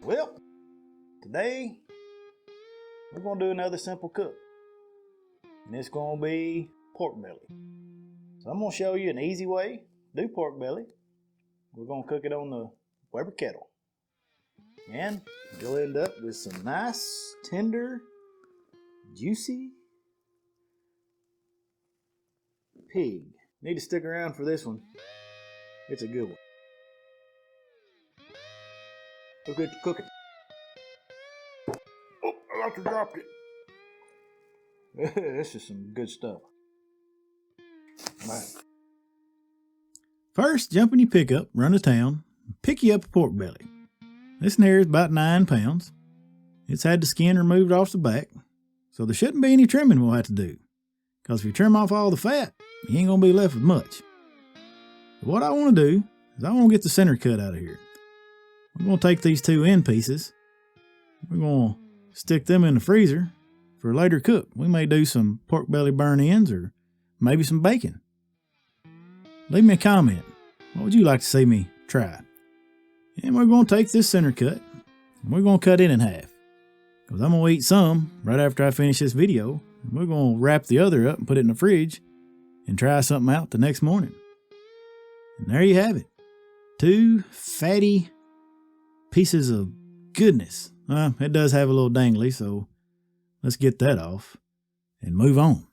Well, today we're going to do another simple cook, and it's going to be pork belly. So I'm going to show you an easy way to do pork belly. We're going to cook it on the Weber Kettle, and you'll end up with some nice, tender, juicy pig. Need to stick around for this one. It's a good one. Look at you cooking. Oh, I just dropped it. This is some good stuff. Right. First, jump in your pickup, run to town, and pick you up a pork belly. This one here is about 9 pounds. It's had the skin removed off the back, so there shouldn't be any trimming we'll have to do. Because if you trim off all the fat, you ain't going to be left with much. But what I want to do is I want to get the center cut out of here. We're going to take these 2 end pieces. We're going to stick them in the freezer for a later cook. We may do some pork belly burn ends or maybe some bacon. Leave me a comment. What would you like to see me try? And we're going to take this center cut and we're going to cut it in half. Because I'm going to eat some right after I finish this video. And we're going to wrap the other up and put it in the fridge and try something out the next morning. And there you have it. 2 fatty pieces of goodness. It does have a little dangly, so let's get that off and move on.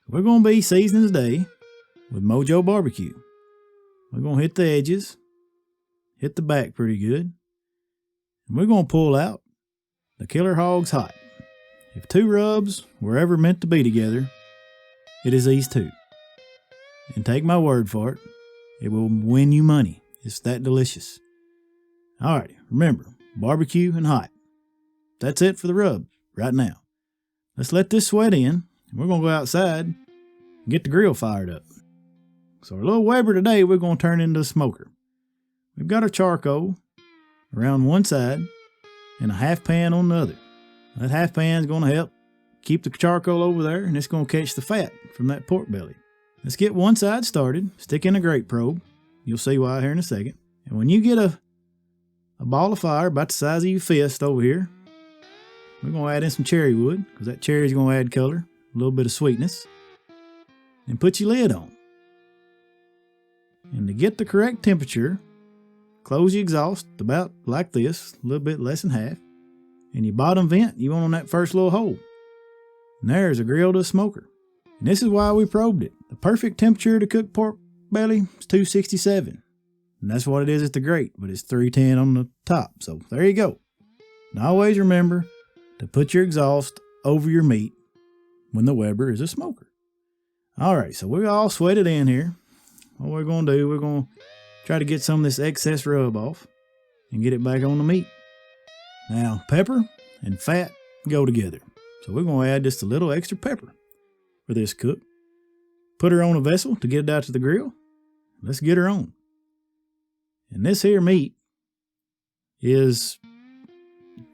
We're going to be seasoning today with MOJO barbecue. We're going to hit the edges, hit the back pretty good, and we're going to pull out the Killer Hogs Hot. If 2 rubs were ever meant to be together, it is these 2. And take my word for it, it will win you money. It's that delicious. Alright, remember, barbecue and hot. That's it for the rub right now. Let's let this sweat in, and we're going to go outside and get the grill fired up. So our little Weber today, we're going to turn into a smoker. We've got our charcoal around one side and a half pan on the other. That half pan is going to help keep the charcoal over there, and it's going to catch the fat from that pork belly. Let's get one side started. Stick in a grate probe. You'll see why here in a second. And when you get a ball of fire about the size of your fist over here, we're going to add in some cherry wood, because that cherry is going to add color, a little bit of sweetness. And put your lid on. And to get the correct temperature, close your exhaust about like this, a little bit less than half. And your bottom vent, you want on that first little hole. And there's a grill to a smoker. And this is why we probed it. The perfect temperature to cook pork belly is 267. And that's what it is at the grate, but it's 310 on the top. So there you go. And always remember to put your exhaust over your meat when the Weber is a smoker. Alright, so we're all sweated in here. What we're going to do, we're going to try to get some of this excess rub off and get it back on the meat. Now, pepper and fat go together. So we're going to add just a little extra pepper for this cook. Put her on a vessel to get it out to the grill. Let's get her on. And this here meat is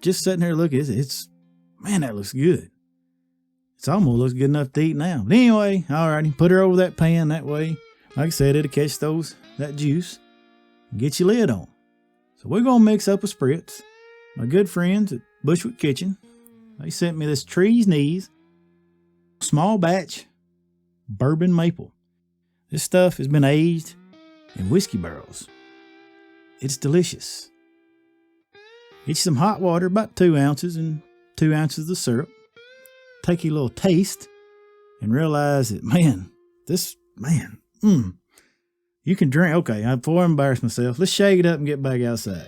just sitting there looking. Man, that looks good. It's almost looks good enough to eat now. But anyway, alrighty, put her over that pan that way. Like I said, it'll catch that juice and get your lid on. So we're going to mix up a spritz. My good friends at Bushwick Kitchen, they sent me this Tree's Knees small batch bourbon maple. This stuff has been aged in whiskey barrels. It's delicious. Get you some hot water, about 2 ounces, and 2 ounces of syrup. Take your little taste and realize that, you can drink. Okay, before I embarrass myself, let's shake it up and get back outside.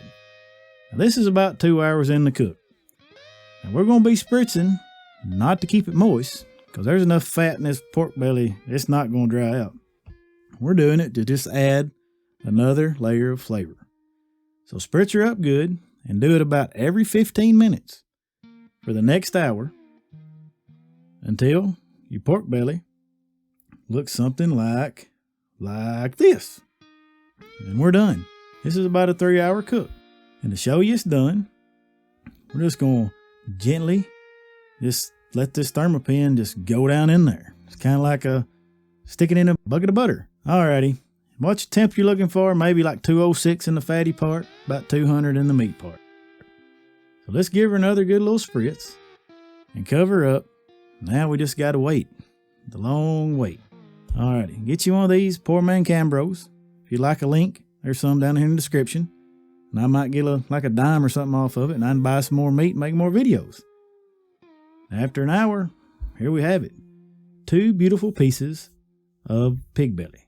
Now, this is about 2 hours in the cook. Now, we're going to be spritzing, not to keep it moist, because there's enough fat in this pork belly, it's not going to dry out. We're doing it to just add another layer of flavor. So spritz her up good and do it about every 15 minutes for the next hour until your pork belly looks something like this. And we're done. This is about a 3-hour cook. And to show you it's done, we're just going to gently just let this thermopin just go down in there. It's kind of like sticking in a bucket of butter. Alrighty. What's the temp you're looking for? Maybe like 206 in the fatty part, about 200 in the meat part. So let's give her another good little spritz and cover her up. Now we just got to wait. The long wait. Alrighty, get you one of these Poor Man Cambros. If you'd like a link, there's some down here in the description. And I might get like a dime or something off of it, and I can buy some more meat and make more videos. After an hour, here we have it. 2 beautiful pieces of pig belly.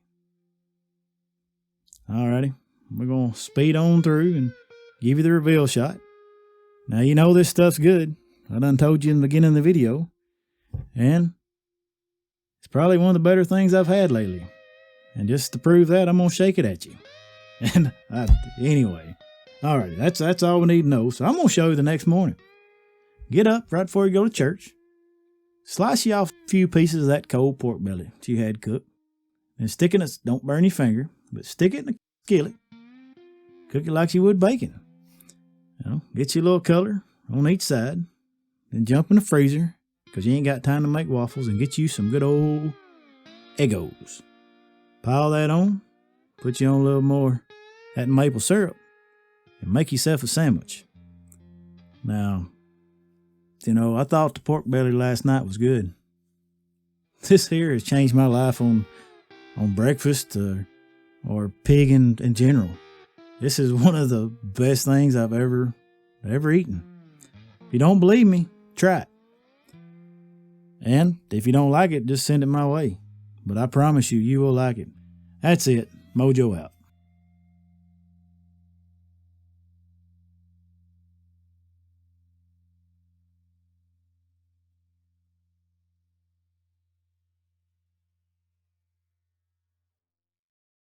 Alrighty, we're going to speed on through and give you the reveal shot. Now you know this stuff's good. I done told you in the beginning of the video. And it's probably one of the better things I've had lately. And just to prove that, I'm going to shake it at you. And anyway, alright, that's all we need to know. So I'm going to show you the next morning. Get up right before you go to church. Slice you off a few pieces of that cold pork belly that you had cooked. And stick it in it, don't burn your finger, but stick it in a skillet. Cook it like you would bacon. Get you a little color on each side. Then jump in the freezer, because you ain't got time to make waffles, and get you some good old Eggos. Pile that on, put you on a little more of that maple syrup, and make yourself a sandwich. Now, I thought the pork belly last night was good. This here has changed my life on breakfast or pig in general. This is one of the best things I've ever eaten. If you don't believe me, try it. And if you don't like it, just send it my way. But I promise you, you will like it. That's it. Mojo out.